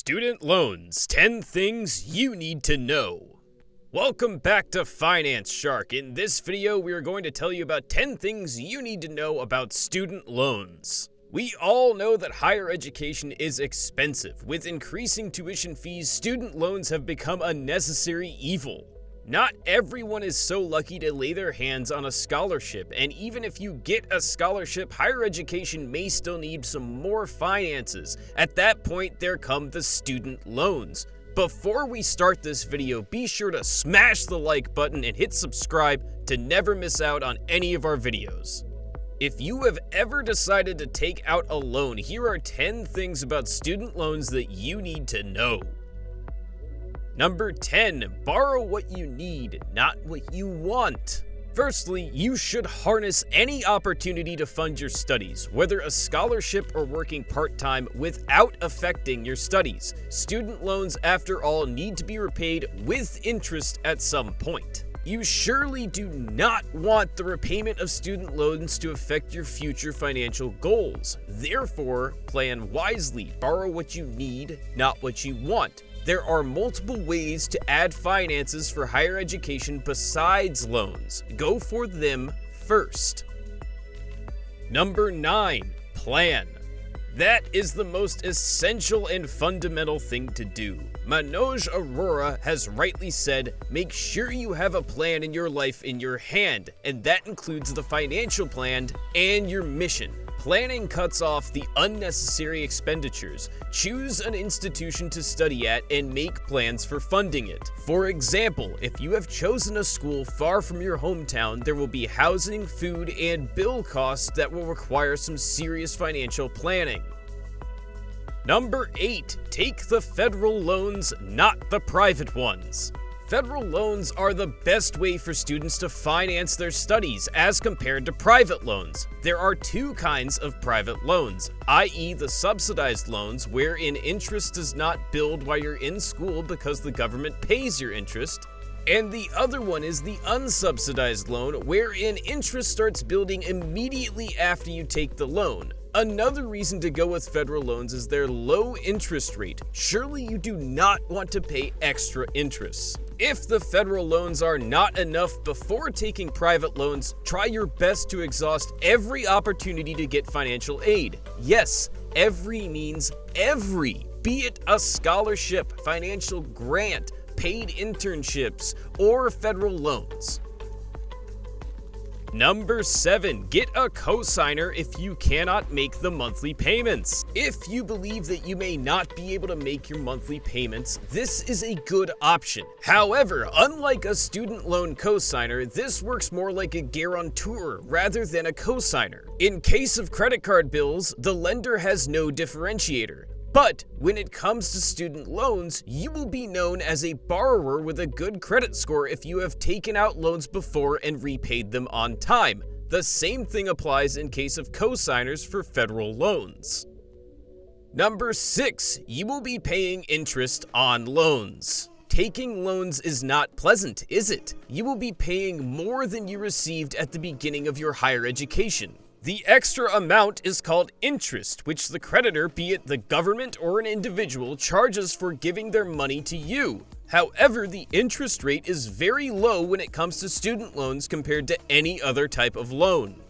Student loans, 10 things you need to know. Welcome back to Finance Shark. In this video, we are going to tell you about 10 things you need to know about student loans. We all know that higher education is expensive. With increasing tuition fees, student loans have become a necessary evil. Not everyone is so lucky to lay their hands on a scholarship, and even if you get a scholarship, higher education may still need some more finances. At that point, there come the student loans. Before we start this video, be sure to smash the like button and hit subscribe to never miss out on any of our videos. If you have ever decided to take out a loan, here are 10 things about student loans that you need to know. Number 10, borrow what you need, not what you want. Firstly, you should harness any opportunity to fund your studies, whether a scholarship or working part-time, without affecting your studies. Student loans, after all, need to be repaid with interest at some point. You surely do not want the repayment of student loans to affect your future financial goals. Therefore, plan wisely. Borrow what you need, not what you want. There are multiple ways to add finances for higher education besides loans. Go for them first. Number 9, plan. That is the most essential and fundamental thing to do. Manoj Arora has rightly said, make sure you have a plan in your life in your hand, and that includes the financial plan and your mission. Planning cuts off the unnecessary expenditures. Choose an institution to study at and make plans for funding it. For example, if you have chosen a school far from your hometown, there will be housing, food, and bill costs that will require some serious financial planning. Number 8, take the federal loans, not the private ones. Federal loans are the best way for students to finance their studies as compared to private loans. There are two kinds of private loans, i.e. the subsidized loans, wherein interest does not build while you're in school because the government pays your interest, and the other one is the unsubsidized loan, wherein interest starts building immediately after you take the loan. Another reason to go with federal loans is their low interest rate. Surely you do not want to pay extra interest. If the federal loans are not enough before taking private loans, try your best to exhaust every opportunity to get financial aid. Yes, every means every. Be it a scholarship, financial grant, paid internships, or federal loans. Number 7, get a cosigner if you cannot make the monthly payments. If you believe that you may not be able to make your monthly payments, this is a good option. However, unlike a student loan cosigner, this works more like a guarantor rather than a cosigner. In case of credit card bills, the lender has no differentiator. But when it comes to student loans, you will be known as a borrower with a good credit score if you have taken out loans before and repaid them on time. The same thing applies in case of cosigners for federal loans. Number 6, you will be paying interest on loans. Taking loans is not pleasant, is it? You will be paying more than you received at the beginning of your higher education. The extra amount is called interest, which the creditor, be it the government or an individual, charges for giving their money to you. However, the interest rate is very low when it comes to student loans compared to any other type of loan.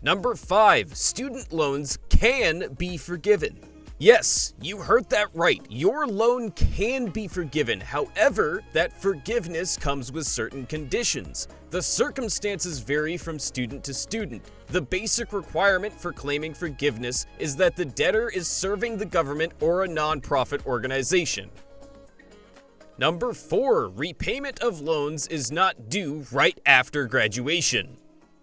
Number 5, student loans can be forgiven. Yes, you heard that right. Your loan can be forgiven. However, that forgiveness comes with certain conditions. The circumstances vary from student to student. The basic requirement for claiming forgiveness is that the debtor is serving the government or a nonprofit organization. Number 4, repayment of loans is not due right after graduation.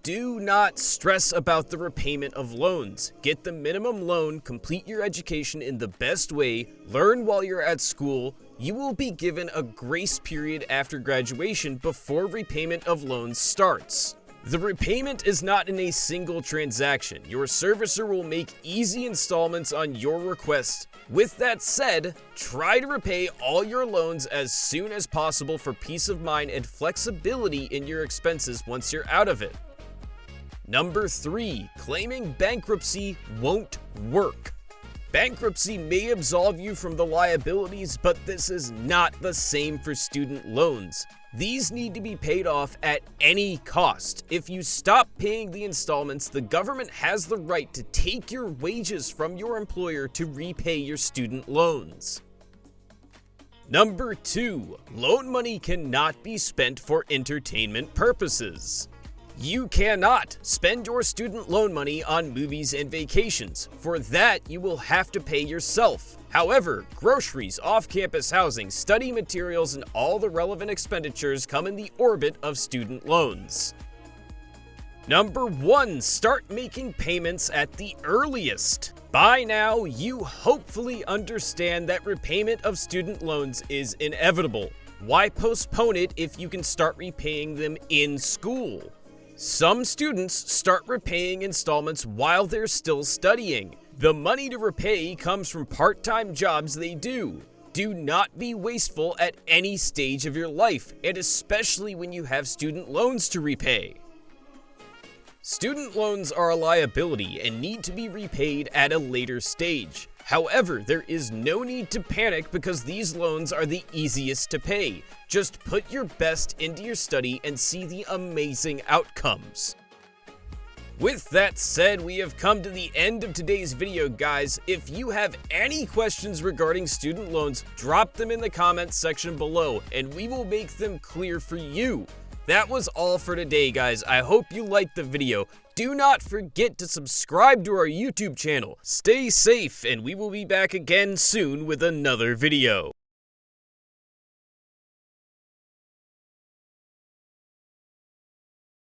Do not stress about the repayment of loans. Get the minimum loan, complete your education in the best way, learn while you're at school. You will be given a grace period after graduation before repayment of loans starts. The repayment is not in a single transaction. Your servicer will make easy installments on your request. With that said, try to repay all your loans as soon as possible for peace of mind and flexibility in your expenses once you're out of it. Number 3, claiming bankruptcy won't work. Bankruptcy may absolve you from the liabilities, but this is not the same for student loans. These need to be paid off at any cost. If you stop paying the installments, the government has the right to take your wages from your employer to repay your student loans. Number 2, loan money cannot be spent for entertainment purposes. You cannot spend your student loan money on movies and vacations. For that, you will have to pay yourself. However, groceries, off-campus housing, study materials, and all the relevant expenditures come in the orbit of student loans. Number 1, start making payments at the earliest. By now, you hopefully understand that repayment of student loans is inevitable. Why postpone it if you can start repaying them in school? Some students start repaying installments while they're still studying. The money to repay comes from part-time jobs they do. Do not be wasteful at any stage of your life, and especially when you have student loans to repay. Student loans are a liability and need to be repaid at a later stage. However, there is no need to panic because these loans are the easiest to pay. Just put your best into your study and see the amazing outcomes. With that said, we have come to the end of today's video, guys. If you have any questions regarding student loans, drop them in the comments section below, and we will make them clear for you. That was all for today, guys. I hope you liked the video. Do not forget to subscribe to our YouTube channel. Stay safe, and we will be back again soon with another video.